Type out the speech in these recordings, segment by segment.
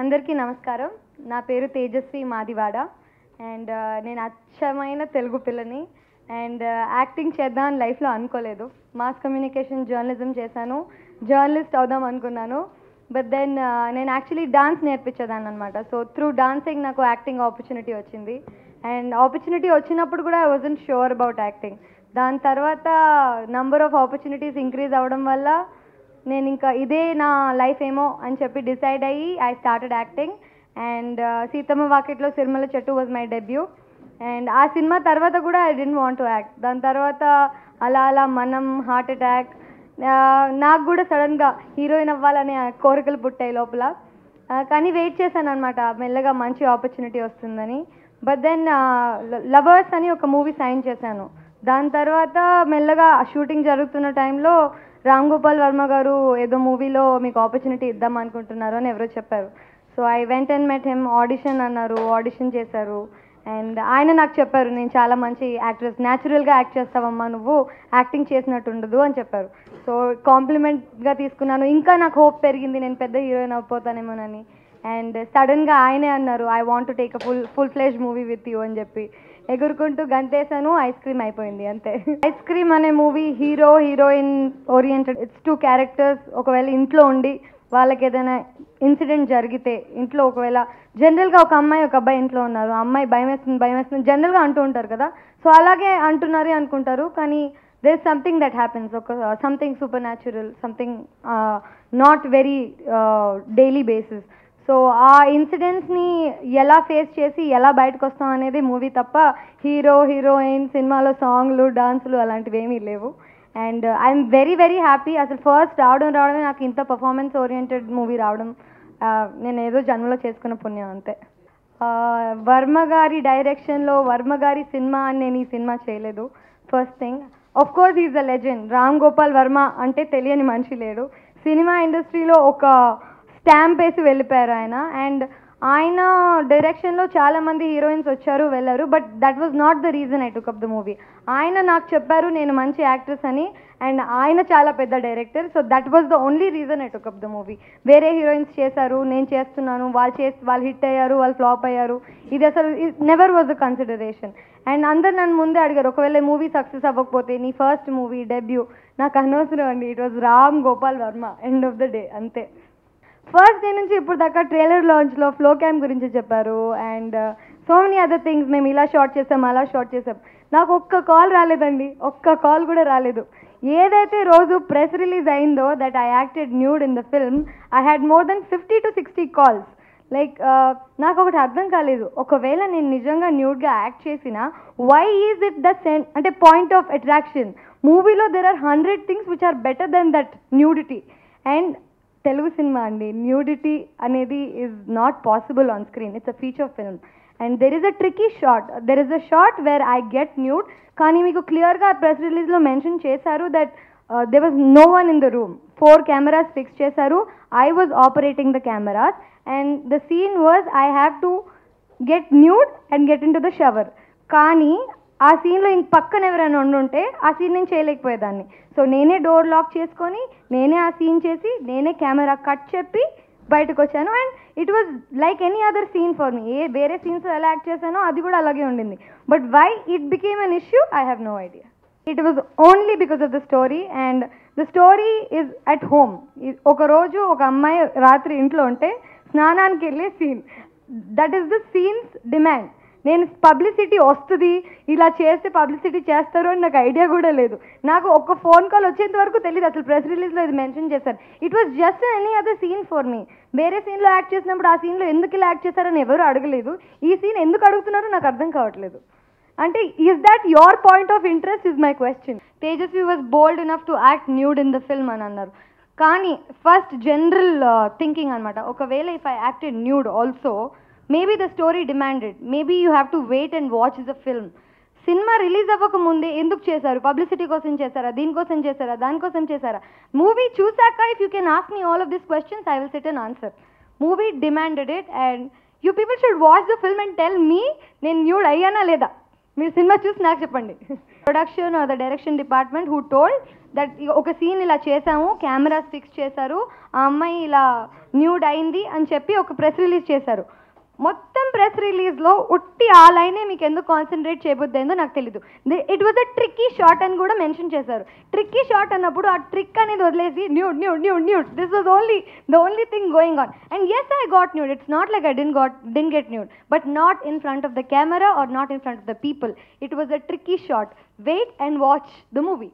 అందరికీ నమస్కారం. నా పేరు తేజస్వి మాదివాడ అండ్ నేను అచ్చమైన తెలుగు పిల్లని అండ్ యాక్టింగ్ చేద్దాం లైఫ్లో అనుకోలేదు. మాస్ కమ్యూనికేషన్ జర్నలిజం చేశాను, జర్నలిస్ట్ అవుదాం అనుకున్నాను. బట్ దెన్ నేను యాక్చువల్లీ డాన్స్ నేర్పించేదాన్ని అనమాట. సో త్రూ డాన్సింగ్ నాకు యాక్టింగ్ ఆపర్చునిటీ వచ్చింది అండ్ ఆపర్చునిటీ వచ్చినప్పుడు కూడా I wasn't sure about acting. దాని తర్వాత నంబర్ ఆఫ్ ఆపర్చునిటీస్ ఇంక్రీజ్ అవ్వడం వల్ల నేను ఇంకా ఇదే నా లైఫ్ ఏమో అని చెప్పి డిసైడ్ అయ్యి I started acting and Seethamma Vakitlo Sirimalle Chettu was my debut. And ఆ సినిమా తర్వాత కూడా I didn't want to act. దాని తర్వాత అలా అలా మనం, హార్ట్ అటాక్, నాకు కూడా సడన్గా హీరోయిన్ అవ్వాలనే కోరికలు పుట్టాయి లోపల. కానీ వెయిట్ చేశాను అనమాట మెల్లగా మంచి ఆపర్చునిటీ వస్తుందని. బట్ దెన్ లవర్స్ అని ఒక మూవీ సైన్ చేశాను. దాని తర్వాత మెల్లగా షూటింగ్ జరుగుతున్న టైంలో రామ్ గోపాల్ వర్మ గారు ఏదో మూవీలో మీకు ఆపర్చునిటీ ఇద్దాం అనుకుంటున్నారు అని ఎవరో చెప్పారు. So I went and met him. Audition అన్నారు, ఆడిషన్ చేశారు అండ్ ఆయన నాకు చెప్పారు నేను చాలా మంచి యాక్ట్రెస్, న్యాచురల్గా యాక్ట్ చేస్తావమ్మా నువ్వు, యాక్టింగ్ చేసినట్టు ఉండదు అని చెప్పారు. సో కాంప్లిమెంట్గా తీసుకున్నాను. ఇంకా నాకు హోప్ పెరిగింది నేను పెద్ద హీరోయిన్ అయిపోతానేమోనని. అండ్ సడన్గా ఆయనే అన్నారు I want to take a full ఫ్లెజ్ movie with you అని చెప్పి ఎగురుకుంటూ గంతేసాను. ఐస్ క్రీమ్ అయిపోయింది అంతే. ఐస్ క్రీమ్ అనే movie hero heroine oriented. It's 2 characters. ఒకవేళ ఇంట్లో ఉండి వాళ్ళకి ఏదైనా ఇన్సిడెంట్ జరిగితే, ఇంట్లో ఒకవేళ జనరల్గా ఒక అమ్మాయి ఒక అబ్బాయి ఇంట్లో ఉన్నారు, అమ్మాయి భయం వేస్తుంది జనరల్గా అంటూ ఉంటారు కదా. సో అలాగే అంటున్నారు అనుకుంటారు, కానీ there is something that happens. ఒక something supernatural, something not very daily basis. So ఆ ఇన్సిడెంట్స్ని ఎలా ఫేస్ చేసి ఎలా బయటకు వస్తాం అనేది మూవీ తప్ప హీరో హీరోయిన్ సినిమాలో సాంగ్లు డాన్సులు అలాంటివి ఏమీ లేవు. And I'm very very happy. అసలు ఫస్ట్ రావడమే నాకు ఇంత పర్ఫార్మెన్స్ ఓరియంటెడ్ మూవీ రావడం నేను ఏదో జన్మలో చేసుకున్న పుణ్యం అంతే. వర్మ గారి డైరెక్షన్లో వర్మ గారి సినిమా అని నేను ఈ సినిమా చేయలేదు. First thing, of course is a legend. Ram Gopal Varma అంటే తెలియని మనిషి లేడు. సినిమా ఇండస్ట్రీలో ఒక స్టాంప్ వేసి వెళ్ళిపోయారు ఆయన. అండ్ ఆయన డైరెక్షన్లో చాలామంది హీరోయిన్స్ వచ్చారు వెళ్ళారు, but that was not the reason I took up the movie. ఆయన నాకు చెప్పారు నేను మంచి యాక్ట్రెస్ అని, అండ్ ఆయన చాలా పెద్ద director. So that was the only reason I took up the movie. వేరే హీరోయిన్స్ చేశారు, నేను చేస్తున్నాను, వాళ్ళు హిట్ అయ్యారు, వాళ్ళు ఫ్లాప్ అయ్యారు, ఇది అసలు never was the consideration. And అందరు నన్ను ముందే అడిగారు ఒకవేళ మూవీ సక్సెస్ అవ్వకపోతే నీ ఫస్ట్ మూవీ డెబ్యూ. నాకు అనవసరం అండి, it was Ram Gopal Varma, end of the day అంతే. ఫస్ట్ డే నుంచి ఇప్పుడు దాకా ట్రైలర్ లాంచ్లో ఫ్లో క్యామ్ గురించి చెప్పారు and so many other things. మేము ఇలా షార్ట్ చేసాం, అలా షార్ట్ చేసాం. నాకు ఒక్క కాల్ రాలేదండి, ఒక్క కాల్ కూడా రాలేదు. ఏదైతే రోజు ప్రెస్ రిలీజ్ అయిందో that I acted nude in the film, I had more than 50 to 60 calls. Like నాకు ఒకటి అర్థం కాలేదు, ఒకవేళ నేను నిజంగా న్యూడ్గా యాక్ట్ చేసినా వై ఈజ్ ఇట్ ద అంటే పాయింట్ ఆఫ్ అట్రాక్షన్. మూవీలో there are 100 things which are better than that nudity. And Telugu సినిమా అండి, న్యూడిటీ అనేది is not possible on screen. It's a feature film and there is a tricky shot. There is a shot where I get nude, కానీ మీకు క్లియర్గా press రిలీజ్లో mention చేశారు that there was no one in the room. 4 cameras fix చేశారు, I was operating the cameras and the scene was I have to get nude and get into the shower. కానీ ఆ సీన్లో ఇంక పక్కన ఎవరైనా ఉండుంటే ఆ సీన్ నేను చేయలేకపోయేదాన్ని. సో నేనే డోర్ లాక్ చేసుకొని నేనే ఆ సీన్ చేసి నేనే కెమెరా కట్ చెప్పి బయటకు వచ్చాను. And it was like any other scene for me. వేరే సీన్స్లో ఎలా యాక్ట్ చేశానో అది కూడా అలాగే ఉండింది. But why it became an issue I have no idea. It was only because of the story and the story is at home. ఒకరోజు ఒక అమ్మాయి రాత్రి ఇంట్లో ఉంటే స్నానానికి వెళ్ళే scene, that is the scenes demand. నేను పబ్లిసిటీ వస్తుంది, ఇలా చేస్తే పబ్లిసిటీ చేస్తారు అని నాకు ఐడియా కూడా లేదు. నాకు ఒక ఫోన్ కాల్ వచ్చేంత వరకు తెలియదు అసలు ప్రెస్ రిలీజ్లో ఇది మెన్షన్ చేశారు. It was just any other scene for me. వేరే సీన్లో యాక్ట్ చేసినప్పుడు ఆ సీన్లో ఎందుకు ఇలా యాక్ట్ చేశారని ఎవరు అడగలేదు. ఈ సీన్ ఎందుకు అడుగుతున్నారో నాకు అర్థం కావట్లేదు. అంటే is that your point of interest is my question. Tejaswi was bold enough to act nude in the film అని అన్నారు. కానీ ఫస్ట్ జనరల్ థింకింగ్ అనమాట, ఒకవేళ if I acted nude also maybe the story demanded, maybe you have to wait and watch the film. Cinema release అవ్వక ముందే ఎందుకు చేశారు? Publicity కోసం చేశారా, దీనికోసం చేశారా, దానికోసం చేశారా? మూవీ చూసాక if you can ask me all of this questions I will set an answer. Movie demanded it and you people should watch the film and tell me నేను న్యూడ్ అయ్యానా లేదా. మీరు సినిమా చూసి నాకు చెప్పండి. Production or the direction department who told that ఒక scene ఇలా చేసాము, కెమెరాస్ ఫిక్స్ చేశారు, ఆ అమ్మాయి ఇలా న్యూడ్ అయింది అని చెప్పి ఒక ప్రెస్ రిలీజ్ చేశారు. మొత్తం ప్రెస్ రిలీజ్లో ఉట్టి ఆ లైనే మీకు ఎందుకు కాన్సన్ట్రేట్ చేయబోద్దేందో నాకు తెలీదు. It was a tricky shot అని కూడా మెన్షన్ చేశారు. ట్రిక్కీ షాట్ అన్నప్పుడు ఆ ట్రిక్ అనేది వదిలేసి nude nude nude nude this was the only thing going on. And yes I got nude. It's not like I didn't get nude, but not in front of the camera or not in front of the people. It was a tricky shot. Wait and watch the movie.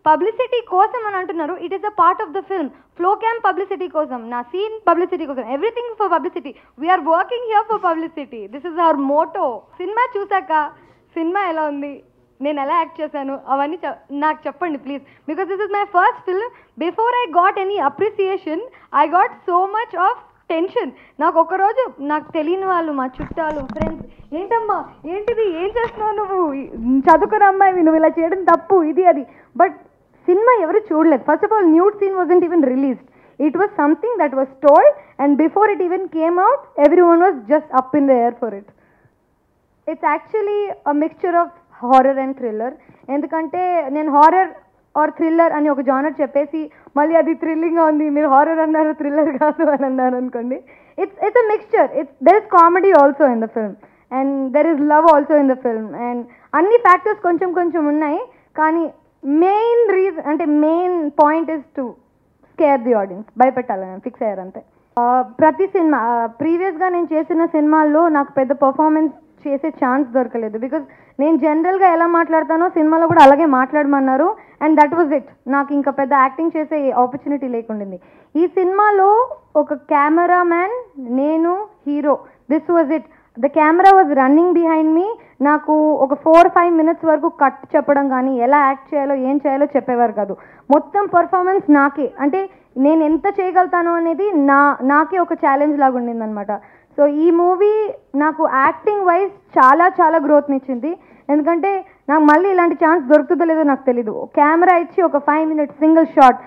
Publicity కోసం అని అంటున్నారు. It is a part of the film. Flow cam publicity కోసం, నా scene publicity కోసం, everything for publicity. We're working here for publicity. This is our motto. సినిమా చూసాక సినిమా ఎలా ఉంది, నేను ఎలా యాక్ట్ చేశాను, అవన్నీ నాకు చెప్పండి please. Because this is my first film. Before I got any appreciation I got so much of tension. నాకు ఒకరోజు నాకు తెలియని వాళ్ళు, మా చుట్టాలు, ఫ్రెండ్స్, ఏంటమ్మా ఏంటిది, ఏం చేస్తున్నావు నువ్వు, చదువుకున్న అమ్మాయి నువ్వు ఇలా చేయడం తప్పు, ఇది అది. బట్ సినిమా ఎవరు చూడలేదు. First of all nude scene wasn't even released. It was something that was told and before it even came out everyone was just up in the air for it. It's actually a mixture of horror and thriller. ఎందుకంటే నేను horror are thriller అని ఒక genre చెప్పేసి మళ్ళీ అది థ్రిల్లింగ్గా ఉంది, మీరు horror అన్నారు థ్రిల్లర్ కాదు అని అన్నారు అనుకోండి. It's a mixture. There is comedy also in the film and there is love also in the film. And అన్ని ఫ్యాక్టర్స్ కొంచెం కొంచెం ఉన్నాయి, కానీ మెయిన్ రీజన్ అంటే main point is to scare the audience. భయపెట్టాలని ఫిక్స్ అయ్యారు అంతే. ప్రతి సినిమా ప్రీవియస్గా నేను చేసిన సినిమాల్లో నాకు పెద్ద పర్ఫార్మెన్స్ చేసే ఛాన్స్ దొరకలేదు. బికాజ్ నేను జనరల్గా ఎలా మాట్లాడతానో సినిమాలో కూడా అలాగే మాట్లాడమన్నారు. And that was it. నాకు ఇంకా పెద్ద యాక్టింగ్ చేసే ఆపర్చునిటీ లేకుండింది. ఈ సినిమాలో ఒక కెమెరామ్యాన్, నేను hero. This was it. The camera was running behind మీ. నాకు ఒక 4-5 minutes వరకు కట్ చెప్పడం కానీ ఎలా యాక్ట్ చేయాలో ఏం చేయాలో చెప్పేవారు కాదు. మొత్తం పర్ఫార్మెన్స్ నాకే. అంటే నేను ఎంత చేయగలుగుతాను అనేది నాకే ఒక ఛాలెంజ్ లాగా ఉండిందనమాట. సో ఈ మూవీ నాకు యాక్టింగ్ వైజ్ చాలా చాలా గ్రోత్నిచ్చింది. ఎందుకంటే నాకు మళ్ళీ ఇలాంటి ఛాన్స్ దొరుకుతుందో లేదో నాకు తెలీదు. కెమెరా ఇచ్చి ఒక 5 minutes సింగిల్ షాట్,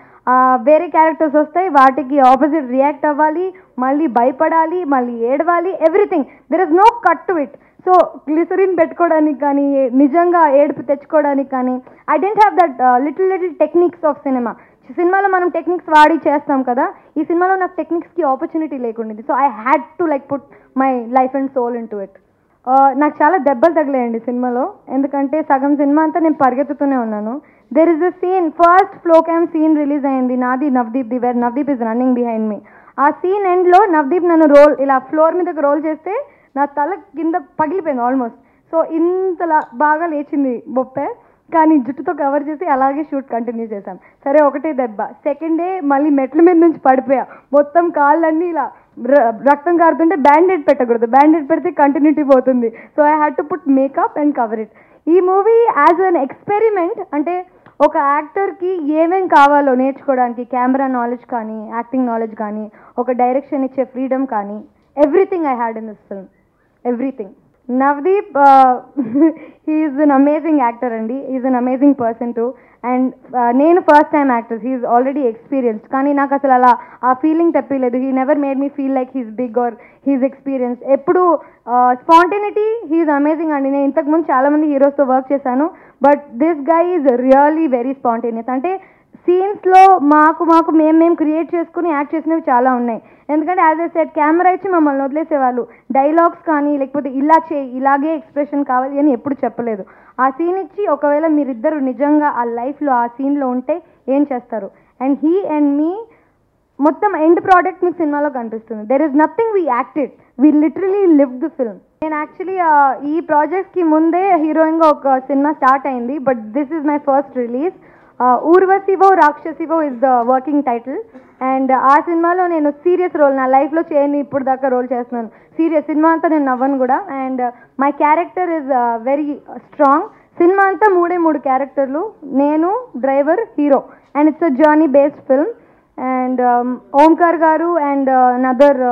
వేరే క్యారెక్టర్స్ వస్తాయి, వాటికి ఆపోజిట్ రియాక్ట్ అవ్వాలి, మళ్ళీ భయపడాలి, మళ్ళీ ఏడవాలి, everything. There is no cut to it. So glycerine పెట్టుకోవడానికి కానీ, నిజంగా ఏడుపు తెచ్చుకోవడానికి కానీ, I didn't have that little techniques of cinema. సినిమాలో మనం టెక్నిక్స్ వాడి చేస్తాం కదా, ఈ సినిమాలో నాకు టెక్నిక్స్కి ఆపర్చునిటీ లేకుండింది. So I had to put my life and soul in to it. నాకు చాలా దెబ్బలు తగిలేయండి సినిమాలో. ఎందుకంటే సగం సినిమా అంతా నేను పరిగెత్తుతూనే ఉన్నాను. There is a scene, first flow cam scene release అయింది నాది, నవదీప్ ది, where Navdeep is running behind me. ఆ సీన్ ఎండ్లో నవదీప్ నన్ను ఇలా ఫ్లోర్ మీదకి రోల్ చేస్తే నా తల కింద పగిలిపోయింది ఆల్మోస్ట్. సో ఇంతలా బాగా లేచింది బొప్పే, కానీ జుట్టుతో కవర్ చేసి అలాగే షూట్ కంటిన్యూ చేశాం. సరే ఒకటే దెబ్బ. సెకండ్ డే మళ్ళీ మెట్ల మీద నుంచి పడిపోయా. మొత్తం కాళ్ళన్నీ ఇలా రక్తం కారుతుంటే బ్యాండేడ్ పెట్టకూడదు, బ్యాండేడ్ పెడితే కంటిన్యూటీ పోతుంది. So I had to put makeup and cover it. ఈ మూవీ యాజ్ అన్ ఎక్స్పెరిమెంట్, అంటే ఒక యాక్టర్కి ఏమేం కావాలో నేర్చుకోవడానికి, కెమెరా నాలెడ్జ్ కానీ, యాక్టింగ్ నాలెడ్జ్ కానీ, ఒక డైరెక్షన్ ఇచ్చే ఫ్రీడమ్ కానీ, everything I had in this film, everything. Navdeep, he is an amazing actor and he is an amazing person too. And నేను first time actor, he is already experienced. కానీ నాకు అసలు అలా ఆ ఫీలింగ్ తెప్పలేదు. He never made me feel like he's big or he's experienced. ఎప్పుడు spontaneity, he's amazing అండి. నేను ఇంతకుముందు చాలామంది హీరోస్తో వర్క్ చేశాను, but this guy is really very spontaneous. అంటే సీన్స్లో మాకు మేము క్రియేట్ చేసుకుని యాక్ట్ చేసినవి చాలా ఉన్నాయి. ఎందుకంటే యాజ్ ఏ సెట్ కెమెరా ఇచ్చి మమ్మల్ని వదిలేసేవాళ్ళు. డైలాగ్స్ కానీ లేకపోతే ఇలా చేయి, ఇలాగే ఎక్స్ప్రెషన్ కావాలి అని ఎప్పుడు చెప్పలేదు. ఆ సీన్ ఇచ్చి ఒకవేళ మీరిద్దరు నిజంగా ఆ లైఫ్లో ఆ సీన్లో ఉంటే ఏం చేస్తారు, అండ్ హీ అండ్ మీ మొత్తం ఎండ్ ప్రోడక్ట్ మీకు సినిమాలో కనిపిస్తుంది. There is nothing we acted, we literally live the film. నేను యాక్చువల్లీ ఈ ప్రాజెక్ట్కి ముందే హీరోయిన్గా ఒక సినిమా స్టార్ట్ అయింది, but this is my first release. ఊర్వశివో రాక్షసివో is the working title. And ఆ సినిమాలో నేను సీరియస్ రోల్, నా లైఫ్లో చేయని ఇప్పుడు దాకా రోల్ చేస్తున్నాను. సీరియస్ సినిమా అంతా నేను నవ్వను కూడా. And my character is very strong. Cinema అంతా 3 క్యారెక్టర్లు, నేను, driver, hero. And it's a journey based film. And Omkar గారు and another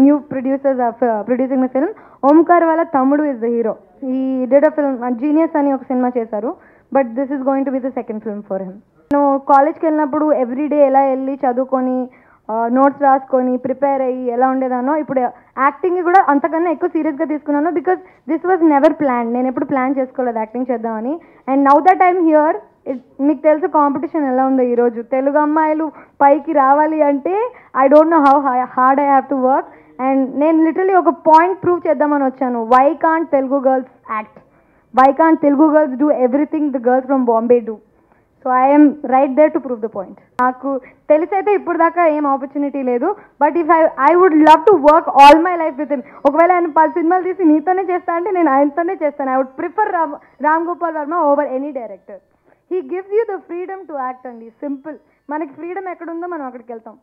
new producers producing the film. Omkar వాళ్ళ తమ్ముడు is the hero. He did a film Genius అని ఒక cinema చేశారు, but this is going to be the second film for him. నేను కాలేజ్కి వెళ్ళినప్పుడు everyday ఎలా వెళ్ళి చదువుకొని నోట్స్ రాసుకొని ప్రిపేర్ అయ్యి ఎలా ఉండేదానో ఇప్పుడు యాక్టింగ్ కూడా అంతకన్నా ఎక్కువ సీరియస్గా తీసుకున్నాను. Because this was never plan. నేను ఎప్పుడు ప్లాన్ చేసుకోలేదు యాక్టింగ్ చేద్దామని. And now that I'm here, మీకు తెలుసు కాంపిటీషన్ ఎలా ఉందో ఈరోజు. తెలుగు అమ్మాయిలు పైకి రావాలి అంటే I don't know how hard I have to work. And నేను లిటరలీ ఒక పాయింట్ ప్రూవ్ చేద్దామని వచ్చాను. Why can't Telugu girls act? Why can't Telugu girls do everything the girls from Bombay do? So I'm right there to prove the point. నాకు తెలిసైతే ఇప్పుడు దాకా ఏం opportunity లేదు. But if I would love to work all my life with him. ఒకవేళ ఆయన 10 సినిమాలు తీసి నీతోనే చేస్తా అంటే నేను ఆయనతోనే చేస్తాను. I would prefer Ram Gopal Varma over any director. He gives you the freedom to act అండి. సింపుల్. మనకి ఫ్రీడమ్ ఎక్కడుందో మనం అక్కడికి వెళ్తాం.